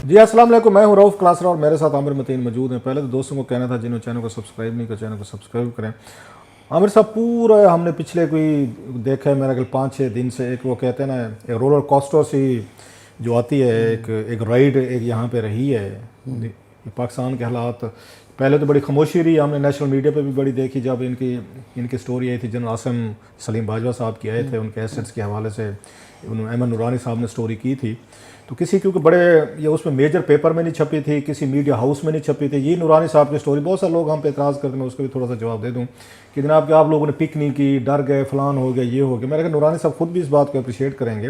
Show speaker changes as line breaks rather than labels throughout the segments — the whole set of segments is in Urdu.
جی السلام علیکم، میں ہوں رؤف کلاسرا اور میرے ساتھ عامر متین موجود ہیں۔ پہلے تو دوستوں کو کہنا تھا جنہوں چینل کو سبسکرائب نہیں کیا چینل کو سبسکرائب کریں۔ عامر صاحب پورا ہم نے پچھلے کوئی دیکھا ہے میرا خیال 5-6 دن سے ایک وہ کہتے ہیں نا ایک رولر کوسٹر سی جو آتی ہے، ایک رائڈ ایک یہاں پہ رہی ہے پاکستان کے حالات۔ پہلے تو بڑی خاموشی رہی، ہم نے نیشنل میڈیا پہ بھی بڑی دیکھی جب ان کی سٹوری آئی تھی۔ جنرل عاصم سلیم باجوہ صاحب کی آئے تھے، ان کے ایسٹس کے حوالے سے احمد نورانی صاحب نے سٹوری کی تھی، تو کسی کیونکہ بڑے یہ اس میں میجر پیپر میں نہیں چھپی تھی، کسی میڈیا ہاؤس میں نہیں چھپی تھی۔ یہ نورانی صاحب کی سٹوری بہت سارے لوگ ہم پہ اعتراض کرتے ہیں، میں اس کو بھی تھوڑا سا جواب دے دوں کہ جناب کہ آپ لوگوں نے پک نہیں کی، ڈر گئے، فلان ہو گیا، یہ ہو گیا۔ میرے کہ نورانی صاحب خود بھی اس بات کو اپریشیٹ کریں گے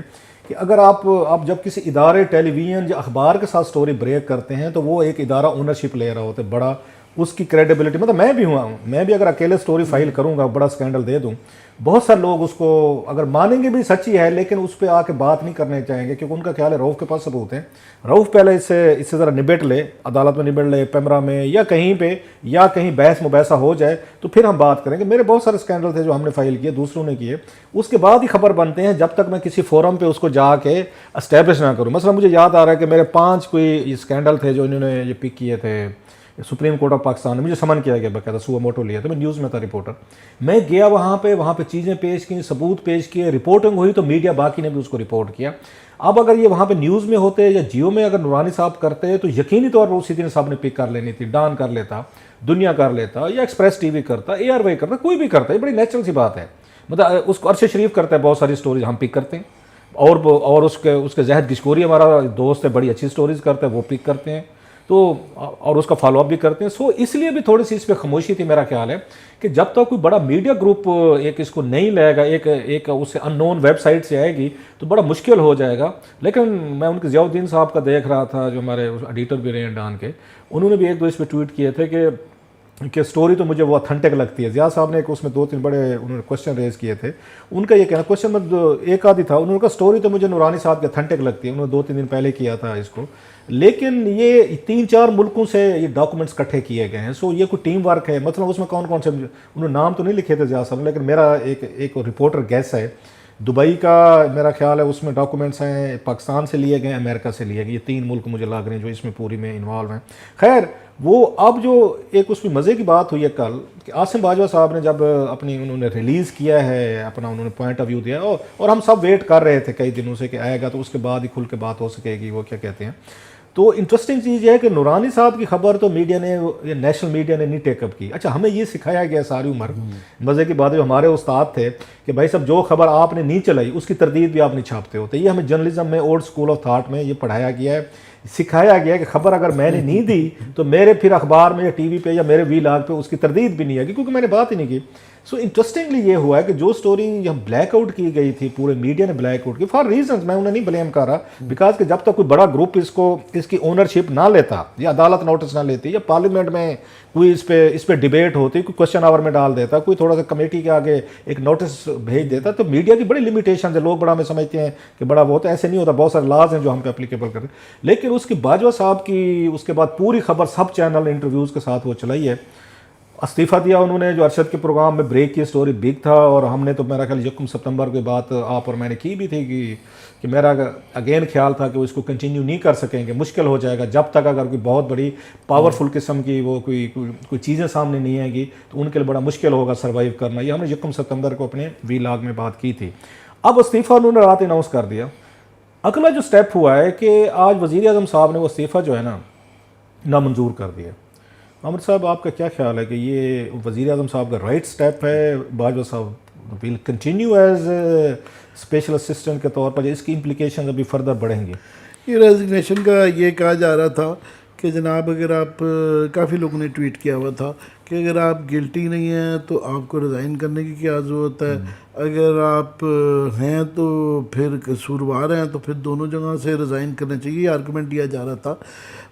کہ اگر آپ جب کسی ادارے ٹیلی ویژن یا اخبار کے ساتھ سٹوری بریک کرتے ہیں تو وہ ایک ادارہ اونرشپ لے رہا ہوتا ہے، بڑا اس کی کریڈیبلٹی، مطلب میں بھی ہوں، میں بھی اگر اکیلے سٹوری فائل کروں گا، بڑا سکینڈل دے دوں، بہت سارے لوگ اس کو اگر مانیں گے بھی سچی ہے لیکن اس پہ آ کے بات نہیں کرنے چاہیں گے کیونکہ ان کا خیال ہے رؤف کے پاس ثبوت ہیں، رؤف پہلے اس سے ذرا نبٹ لے، عدالت میں نبٹ لے، پیمرا میں یا کہیں پہ، یا کہیں بحث مباحثہ ہو جائے تو پھر ہم بات کریں گے۔ میرے بہت سارے سکینڈل تھے جو ہم نے فائل کیے، دوسروں نے کیے، اس کے بعد ہی خبر بنتے ہیں جب تک میں کسی فورم پہ اس کو جا کے اسٹیبلش نہ کروں۔ مثلا مجھے یاد آ رہا ہے کہ میرے 5 کوئی سکینڈل تھے جو انہوں نے یہ پک کیے تھے سپریم کورٹ آف پاکستان نے، مجھے سمن کیا گیا باقاعدہ، سوا موٹو لیا تھا، میں نیوز میں تھا رپورٹر، میں گیا وہاں پہ چیزیں پیش کی، ثبوت پیش کیے، رپورٹنگ ہوئی تو میڈیا باقی نے بھی اس کو رپورٹ کیا۔ اب اگر یہ وہاں پہ نیوز میں ہوتے یا جیو میں اگر نورانی صاحب کرتے تو یقینی طور پر اسی دن صاحب نے پک کر لینی تھی، ڈان کر لیتا، دنیا کر لیتا، یا ایکسپریس ٹی وی کرتا، اے آر وائی کرتا، کوئی بھی کرتا، یہ بڑی نیچرل سی بات ہے۔ مطلب اس کو ارشد شریف کرتا ہے، بہت ساری سٹوریز ہم پک کرتے ہیں، اور اس کے زہد گشکوری ہمارا دوست ہے، بڑی اچھی سٹوریز کرتا ہے، وہ پک کرتے ہیں تو، اور اس کا فالو اپ بھی کرتے ہیں۔ سو اس لیے بھی تھوڑی سی اس پہ خاموشی تھی، میرا خیال ہے کہ جب تک کوئی بڑا میڈیا گروپ ایک اس کو نہیں لے گا، ایک اس سے ان نون ویب سائٹ سے آئے گی تو بڑا مشکل ہو جائے گا۔ لیکن میں ان کے ضیاء الدین صاحب کا دیکھ رہا تھا جو ہمارے ایڈیٹر بھی رہے ہیں ڈان کے، انہوں نے بھی ایک دو اس پہ ٹویٹ کیے تھے کہ سٹوری تو مجھے وہ اتھینٹک لگتی ہے۔ ضیاء صاحب نے اس میں 2-3 بڑے انہوں نے کوشچن ریز کیے تھے، ان کا یہ کہنا کوشچن میں ایک آدھی تھا، انہوں نے کہا سٹوری تو مجھے نورانی صاحب کی اتھینٹک لگتی ہے، انہوں نے 2-3 دن پہلے کیا تھا اس کو، لیکن یہ 3-4 ملکوں سے یہ ڈاکومنٹس اکٹھے کیے گئے ہیں، سو یہ کوئی ٹیم ورک ہے۔ مطلب اس میں کون کون سے، انہوں نے نام تو نہیں لکھے تھے ضیاء صاحب نے، لیکن میرا ایک رپورٹر گیس ہے دبئی کا، میرا خیال ہے اس میں ڈاکومنٹس ہیں، پاکستان سے لیے گئے، امریکہ سے لیے گئے، یہ 3 ملک مجھے لگ رہے ہیں جو اس میں پوری میں انوالو ہیں۔ خیر وہ اب جو ایک اس میں مزے کی بات ہوئی ہے کل کہ عاصم باجوہ صاحب نے جب انہوں نے ریلیز کیا ہے اپنا، انہوں نے پوائنٹ آف ویو دیا، اور ہم سب ویٹ کر رہے تھے کئی دنوں سے کہ آئے گا تو اس کے بعد ہی کھل کے بات ہو سکے گی، وہ کیا کہتے ہیں۔ تو انٹرسٹنگ چیز یہ ہے کہ نورانی صاحب کی خبر تو میڈیا نے، نیشنل میڈیا نے نہیں ٹیک اپ کی۔ اچھا ہمیں یہ سکھایا گیا ساری عمر، مزے کی بات ہے، جو ہمارے استاد تھے کہ بھائی صاحب جو خبر آپ نے نہیں چلائی اس کی تردید بھی آپ نہیں چھاپتے ہوتے۔ یہ ہمیں جرنلزم میں اولڈ اسکول آف تھاٹ میں یہ پڑھایا گیا ہے، سکھایا گیا کہ خبر اگر میں نے نہیں دی تو میرے پھر اخبار میں یا ٹی وی پہ یا میرے وی لاگ پہ اس کی تردید بھی نہیں آئے گی کیونکہ میں نے بات ہی نہیں کی۔ سو انٹرسٹنگلی یہ ہوا ہے کہ جو سٹوری یہاں بلیک آؤٹ کی گئی تھی، پورے میڈیا نے بلیک آؤٹ کی فار ریزنز، میں انہیں نہیں بلیم کر رہا، بیکاز کہ جب تک کوئی بڑا گروپ اس کی اونرشپ نہ لیتا، یا عدالت نوٹس نہ لیتی، یا پارلیمنٹ میں کوئی اس پہ ڈیبیٹ ہوتی، کوئی کوشچن آور میں ڈال دیتا، کوئی تھوڑا سا کمیٹی کے آگے ایک نوٹس بھیج دیتا، تو میڈیا کی بڑی لمیٹیشنز ہے۔ لوگ بڑا ہمیں سمجھتے ہیں کہ بڑا وہ ہوتا ہے، ایسے نہیں ہوتا، بہت سارے لاز ہیں جو ہم پہ اپلیکیبل کرتے ہیں۔ لیکن اس کی باجوہ صاحب کی اس کے بعد پوری خبر سب چینل انٹرویوز کے ساتھ وہ چلائی ہے، استعفیٰ دیا انہوں نے، جو ارشد کے پروگرام میں بریک کی سٹوری بگ تھا، اور ہم نے تو میرا خیال 1 ستمبر کی بات آپ اور میں نے کی بھی تھی کہ میرا اگین خیال تھا کہ وہ اس کو کنٹینیو نہیں کر سکیں گے، مشکل ہو جائے گا جب تک اگر کوئی بہت بڑی پاورفل قسم کی وہ کوئی چیزیں سامنے نہیں آئیں گی تو ان کے لیے بڑا مشکل ہوگا سروائیو کرنا۔ یہ ہم نے 1 ستمبر کو اپنے وی لاگ میں بات کی تھی۔ اب استعفیٰ انہوں نے رات اناؤنس کر دیا۔ اگلا جو سٹیپ ہوا ہے کہ آج وزیر اعظم صاحب نے وہ استعفیٰ جو ہے نا نامنظور کر دیا۔ عامر صاحب آپ کا کیا خیال ہے کہ یہ وزیر اعظم صاحب کا رائٹ سٹیپ ہے؟ باجوہ صاحب will continue as special assistant کے طور پر، اس کی امپلیکیشن ابھی فردر بڑھیں گی؟
یہ ریزگنیشن کا یہ کہا جا رہا تھا کہ جناب اگر آپ، کافی لوگوں نے ٹویٹ کیا ہوا تھا کہ اگر آپ گلٹی نہیں ہیں تو آپ کو ریزائن کرنے کی کیا ضرورت ہے، اگر آپ ہیں تو پھر قصوروار ہیں تو پھر دونوں جگہ سے ریزائن کرنا چاہیے، یہ آرگومنٹ دیا جا رہا تھا۔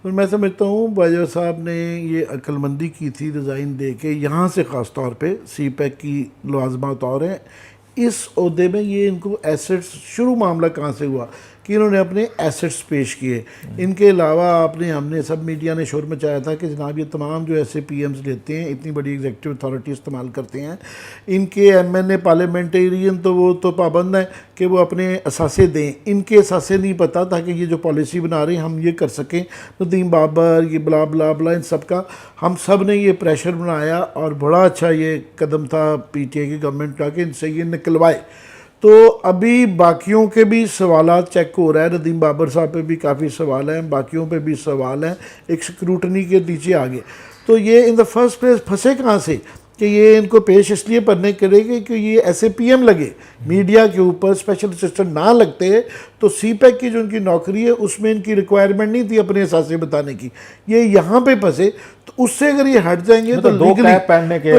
اور میں سمجھتا ہوں باجوہ صاحب نے یہ عقل مندی کی تھی ریزائن دے کے، یہاں سے خاص طور پہ سی پیک کی لوازمات اور ہیں اس عہدے میں، یہ ان کو ایسٹس شروع معاملہ کہاں سے ہوا کہ انہوں نے اپنے ایسٹس پیش کیے. ان کے علاوہ ہم نے سب میڈیا نے شور مچایا تھا کہ جناب یہ تمام جو ایسے پی ایمز لیتے ہیں اتنی بڑی ایگزیکٹو اتھارٹی استعمال کرتے ہیں, ان کے ایم این اے پارلیمنٹیرین تو وہ تو پابند ہیں کہ وہ اپنے اثاثے دیں, ان کے اثاثے نہیں پتہ تھا کہ یہ جو پالیسی بنا رہے ہیں ہم یہ کر سکیں. ندیم بابر یہ بلا بلا بلا ان سب کا ہم سب نے یہ پریشر بنایا اور بڑا اچھا یہ قدم تھا پی ٹی آئی کی گورنمنٹ کا کہ ان سے یہ نکلوائے. تو ابھی باقیوں کے بھی سوالات چیک ہو رہا ہے, ندیم بابر صاحب پہ بھی کافی سوال ہیں, باقیوں پہ بھی سوال ہیں, ایک سکروٹنی کے نیچے آگے. تو یہ ان دا فرسٹ پلیس پھنسے کہاں سے کہ یہ ان کو پیش اس لیے پڑھنے کرے گے کہ یہ ایسے پی ایم لگے, میڈیا کے اوپر اسپیشل اسسٹنٹ نہ لگتے تو سی پیک کی جو ان کی نوکری ہے اس میں ان کی ریکوائرمنٹ نہیں تھی اپنے اثاثے بتانے کی. یہ یہاں پہ پھنسے تو اس سے اگر یہ ہٹ جائیں گے تو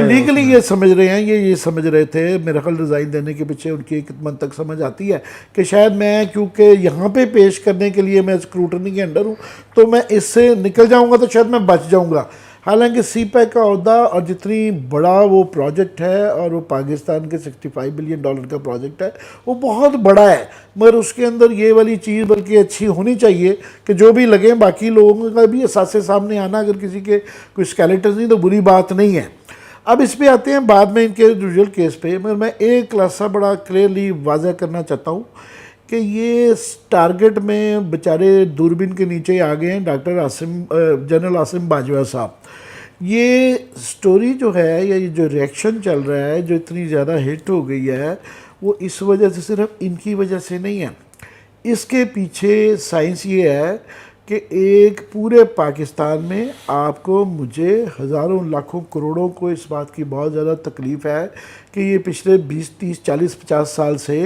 لیگلی یہ سمجھ رہے ہیں, یہ سمجھ رہے تھے میرا خیال ریزائن دینے کے پیچھے ان کی ایک منطق تک سمجھ آتی ہے کہ شاید میں کیونکہ یہاں پہ پیش کرنے کے لیے میں اسکروٹنی کے انڈر ہوں تو میں اس سے نکل جاؤں گا تو شاید میں بچ جاؤں گا. حالانکہ سی پیک کا عہدہ اور جتنی بڑا وہ پروجیکٹ ہے اور وہ پاکستان کے $65 بلین کا پروجیکٹ ہے وہ بہت بڑا ہے, مگر اس کے اندر یہ والی چیز بلکہ اچھی ہونی چاہیے کہ جو بھی لگیں باقی لوگوں کا بھی اثاثے سامنے آنا, اگر کسی کے کوئی اسکیلیٹنز نہیں تو بری بات نہیں ہے. اب اس پہ آتے ہیں بعد میں ان کے یوزول کیس پہ, مگر میں ایک خلاصہ بڑا کلیئرلی واضح کرنا چاہتا ہوں کہ یہ ٹارگٹ میں بیچارے دوربین کے نیچے آ گئے ہیں ڈاکٹر جنرل عاصم باجوہ صاحب. یہ سٹوری جو ہے یا یہ جو ریئیکشن چل رہا ہے جو اتنی زیادہ ہٹ ہو گئی ہے وہ اس وجہ سے صرف ان کی وجہ سے نہیں ہے, اس کے پیچھے سائنس یہ ہے کہ ایک پورے پاکستان میں آپ کو مجھے ہزاروں لاکھوں کروڑوں کو اس بات کی بہت زیادہ تکلیف ہے کہ یہ پچھلے 20 30 40 50 سال سے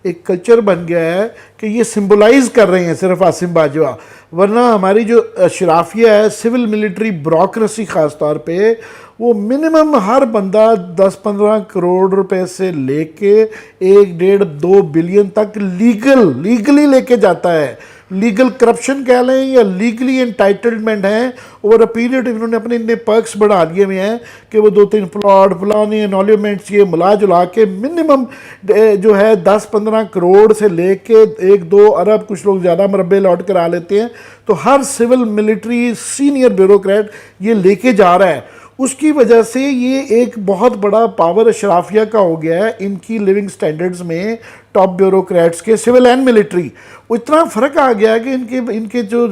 ایک کلچر بن گیا ہے کہ یہ سمبلائز کر رہے ہیں صرف عاصم باجوہ, ورنہ ہماری جو اشرافیہ ہے سول ملٹری بیوروکریسی خاص طور پہ وہ منیمم ہر بندہ 10-15 کروڑ روپے سے لے کے 1.5-2 بلین تک لیگلی لے کے جاتا ہے. لیگل کرپشن کہہ لیں یا لیگلی انٹائٹلمنٹ ہیں, اوور اے پیریڈ انہوں نے اپنے اتنے پرکس بڑھا لیے ہوئے ہیں کہ وہ 2-3 پلاٹ فلانے انولیمنٹس یہ ملا جلا کے منیمم جو ہے 10-15 کروڑ سے لے کے 1-2 ارب کچھ لوگ زیادہ مربع لاٹ کرا لیتے ہیں. تو ہر سول ملٹری سینئر بیوروکریٹ یہ لے کے جا رہا ہے. اس کی وجہ سے یہ ایک بہت بڑا پاور اشرافیہ کا ہو گیا ہے ان کی لیونگ سٹینڈرڈز میں, ٹاپ بیوروکریٹس کے سول اینڈ ملٹری. اتنا فرق آ گیا ہے کہ ان کے جو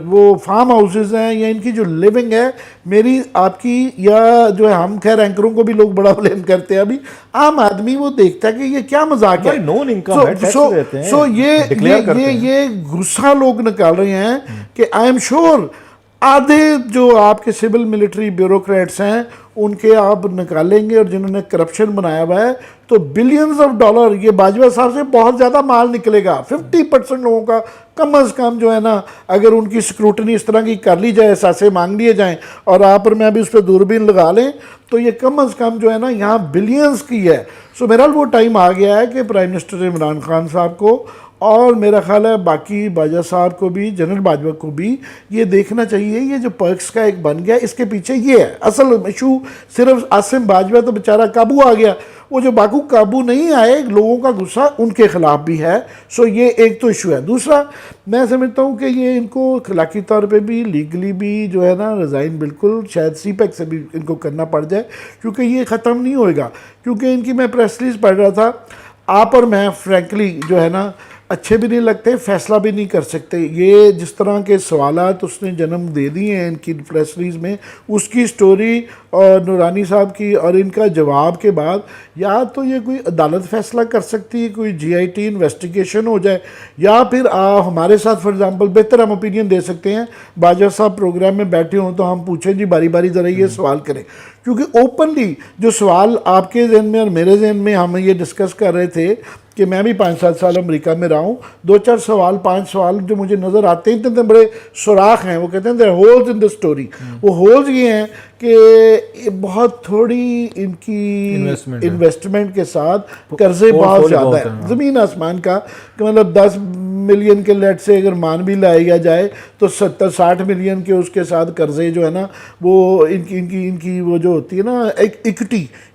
وہ فارم ہاؤسز ہیں یا ان کی جو لیونگ ہے میری آپ کی یا جو ہے ہم خیر اینکروں کو بھی لوگ بڑا بلیم کرتے ہیں, ابھی عام آدمی وہ دیکھتا ہے کہ یہ کیا مذاق ہے. سو یہ غصہ لوگ نکال رہے ہیں کہ آئی ایم شور آدھے جو آپ کے سول ملٹری بیوروکریٹس ہیں ان کے آپ نکالیں گے اور جنہوں نے کرپشن بنایا ہوا ہے تو بلینز آف ڈالر یہ باجوہ صاحب سے بہت زیادہ مال نکلے گا. 50% لوگوں کا کم از کم جو ہے نا اگر ان کی سکروٹنی اس طرح کی کر لی جائے, اثاثے مانگ لیے جائیں اور آپ اور میں بھی اس پہ دوربین لگا لیں تو یہ کم از کم جو ہے نا یہاں بلینز کی ہے. سو میرا وہ ٹائم آ گیا ہے کہ پرائم منسٹر عمران خان صاحب کو اور میرا خیال ہے باقی باجوہ صاحب کو بھی, جنرل باجوہ کو بھی یہ دیکھنا چاہیے یہ جو پرکس کا ایک بن گیا اس کے پیچھے یہ ہے اصل ایشو. صرف عاصم باجوہ تو بیچارہ قابو آ گیا, وہ جو باقی قابو نہیں آئے لوگوں کا غصہ ان کے خلاف بھی ہے. سو یہ ایک تو ایشو ہے. دوسرا میں سمجھتا ہوں کہ یہ ان کو اخلاقی طور پہ بھی لیگلی بھی جو ہے نا ریزائن بالکل شاید سی پیک سے بھی ان کو کرنا پڑ جائے کیونکہ یہ ختم نہیں ہوئے گا. کیونکہ ان کی میں پریس ریلیز پڑھ رہا تھا, آپ اور میں فرینکلی جو ہے نا اچھے بھی نہیں لگتے, فیصلہ بھی نہیں کر سکتے. یہ جس طرح کے سوالات اس نے جنم دے دیے ہیں ان کی پریس ریلیز میں, اس کی سٹوری اور نورانی صاحب کی اور ان کا جواب کے بعد یا تو یہ کوئی عدالت فیصلہ کر سکتی ہے, کوئی جی آئی ٹی انویسٹیگیشن ہو جائے, یا پھر ہمارے ساتھ فار ایگزامپل بہتر ہم اوپینین دے سکتے ہیں. باجوہ صاحب پروگرام میں بیٹھے ہوں تو ہم پوچھیں جی باری باری ذرا یہ سوال کریں, کیونکہ اوپنلی جو سوال آپ کے ذہن میں اور میرے ذہن میں ہم یہ ڈسکس کر رہے تھے کہ میں بھی 5-7 سال امریکہ میں رہا ہوں, 2-4 سوال 5 سوال جو مجھے نظر آتے ہیں اتنے بڑے سوراخ ہیں, وہ کہتے ہیں there are holes in the story. وہ ہولز یہ ہیں کہ بہت تھوڑی ان کی انویسٹمنٹ کے ساتھ قرضے بہت زیادہ ہیں زمین آسمان کا, کہ مطلب 10 ملین کے لیٹ سے اگر مان بھی لایا جائے تو 70-60 ملین کے اس کے ساتھ قرضے جو ہے نا وہ ان کی وہ جو ہوتی ہے نا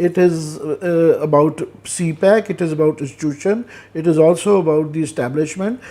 it is about CPAC, it is about institution, it is also about the establishment।